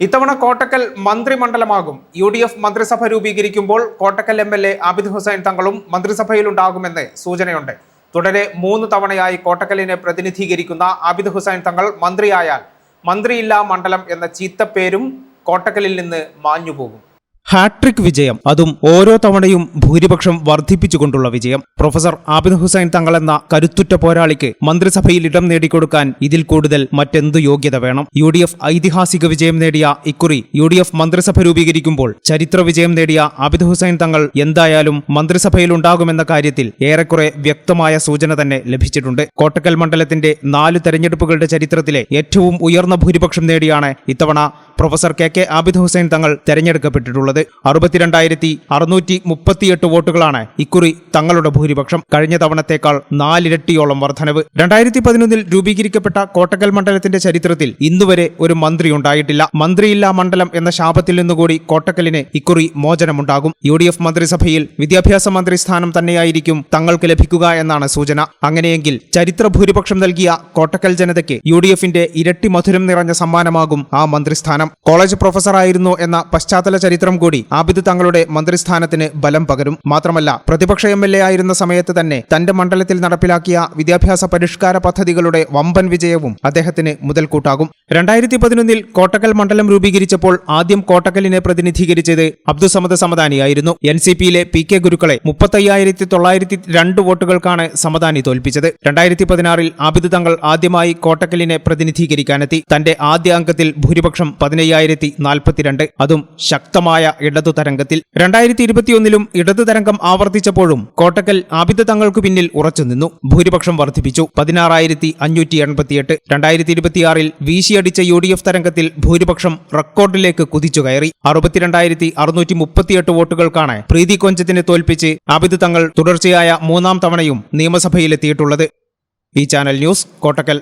ഇത്തവണ കോട്ടക്കൽ മന്ത്രിമണ്ഡലമാകും. UDF മന്ത്രിസഭ രൂപീകരിക്കുമ്പോൾ Kottakkal MLA Abid Hussain തങ്ങളും മന്ത്രിസഭയിലുണ്ടാകുമെന്ന് സൂചനയുണ്ട്. തുടരെ 3 തവണയായി കോട്ടക്കലിനെ പ്രതിനിധീകരിക്കുന്ന ആബിദ് ഹുസൈൻ തങ്ങൾ മന്ത്രിയായാൽ മന്ത്രിയില്ലാ മണ്ഡലം എന്ന ചീത്തപ്പേരും കോട്ടക്കലിൽ നിന്ന് മാഞ്ഞുപോകും. ഹാട്രിക് വിജയം, അതും ഓരോ തവണയും ഭൂരിപക്ഷം വർദ്ധിപ്പിച്ചുകൊണ്ടുള്ള വിജയം. പ്രൊഫസർ ആബിദ് ഹുസൈൻ തങ്ങളെന്ന കരുത്തുറ്റ പോരാളിക്ക് മന്ത്രിസഭയിൽ ഇടം നേടിക്കൊടുക്കാൻ ഇതിൽ കൂടുതൽ മറ്റെന്തു യോഗ്യത വേണം? UDF ഐതിഹാസിക വിജയം നേടിയ ഇക്കുറി UDF മന്ത്രിസഭ രൂപീകരിക്കുമ്പോൾ ചരിത്ര വിജയം നേടിയ ആബിദ് ഹുസൈൻ തങ്ങൾ എന്തായാലും മന്ത്രിസഭയിലുണ്ടാകുമെന്ന കാര്യത്തിൽ ഏറെക്കുറെ വ്യക്തമായ സൂചന തന്നെ ലഭിച്ചിട്ടുണ്ട്. കോട്ടക്കൽ മണ്ഡലത്തിന്റെ 4 തെരഞ്ഞെടുപ്പുകളുടെ ചരിത്രത്തിലെ ഏറ്റവും ഉയർന്ന ഭൂരിപക്ഷം നേടിയാണ് ഇത്തവണ പ്രൊഫസർ KK ആബിദ് ഹുസൈൻ തങ്ങൾ തെരഞ്ഞെടുക്കപ്പെട്ടിട്ടുള്ളത്. 62,638 വോട്ടുകളാണ് ഇക്കുറി തങ്ങളുടെ ഭൂരിപക്ഷം. കഴിഞ്ഞ തവണത്തേക്കാൾ 4 ഇരട്ടിയോളം വർധനവ്. 2011 രൂപീകരിക്കപ്പെട്ട കോട്ടക്കൽ മണ്ഡലത്തിന്റെ ചരിത്രത്തിൽ ഇന്നുവരെ ഒരു മന്ത്രി ഉണ്ടായിട്ടില്ല. മന്ത്രിയില്ലാ മണ്ഡലം എന്ന ശാപത്തിൽ നിന്നുകൂടി കോട്ടക്കലിന് ഇക്കുറി മോചനമുണ്ടാകും. UDF മന്ത്രിസഭയിൽ വിദ്യാഭ്യാസ മന്ത്രി സ്ഥാനം തന്നെയായിരിക്കും തങ്ങൾക്ക് ലഭിക്കുക എന്നാണ് സൂചന. അങ്ങനെയെങ്കിൽ ചരിത്ര ഭൂരിപക്ഷം നൽകിയ കോട്ടക്കൽ ജനതയ്ക്ക് UDFന്റെ ഇരട്ടി മധുരം നിറഞ്ഞ സമ്മാനമാകും ആ മന്ത്രിസ്ഥാനം. കോളേജ് പ്രൊഫസറായിരുന്നു എന്ന പശ്ചാത്തല ചരിത്രം കൂടി ആബിദ് തങ്ങളുടെ മന്ത്രിസ്ഥാനത്തിന് ബലം പകരും. മാത്രമല്ല, പ്രതിപക്ഷ MLA ആയിരുന്ന സമയത്ത് തന്നെ തന്റെ മണ്ഡലത്തിൽ നടപ്പിലാക്കിയ വിദ്യാഭ്യാസ പരിഷ്കാര പദ്ധതികളുടെ വമ്പൻ വിജയവും അദ്ദേഹത്തിന് മുതൽക്കൂട്ടാകും. 2011 കോട്ടക്കൽ മണ്ഡലം രൂപീകരിച്ചപ്പോൾ ആദ്യം കോട്ടക്കലിനെ പ്രതിനിധീകരിച്ചത് അബ്ദുസമദ് സമദാനിയായിരുന്നു. NCPയിലെ PK ഗുരുക്കളെ 35,902 വോട്ടുകൾക്കാണ് സമദാനി തോൽപ്പിച്ചത്. 2016 ആബിദ് തങ്ങൾ ആദ്യമായി കോട്ടക്കലിനെ പ്രതിനിധീകരിക്കാനെത്തി. തന്റെ ആദ്യ അംഗത്തിൽ ഭൂരിപക്ഷം 15,042, അതും ശക്തമായ ഇടതു തരംഗത്തിൽ. 2021 ഇടതു തരംഗം ആവർത്തിച്ചപ്പോഴും കോട്ടക്കൽ ആബിദ് തങ്ങൾക്കു പിന്നിൽ ഉറച്ചുനിന്നു. ഭൂരിപക്ഷം വർദ്ധിപ്പിച്ചു 16,588. 2026 വീശിയടിച്ച UDF തരംഗത്തിൽ ഭൂരിപക്ഷം റെക്കോർഡിലേക്ക് കുതിച്ചു കയറി. 62,638 വോട്ടുകൾക്കാണ് പ്രീതി കൊഞ്ചത്തിനെ തോൽപ്പിച്ച് ആബിദ് തങ്ങൾ തുടർച്ചയായ 3ാം തവണയും നിയമസഭയിലെത്തിയിട്ടുള്ളത്. ഈ ചാനൽ ന്യൂസ്, കോട്ടക്കൽ.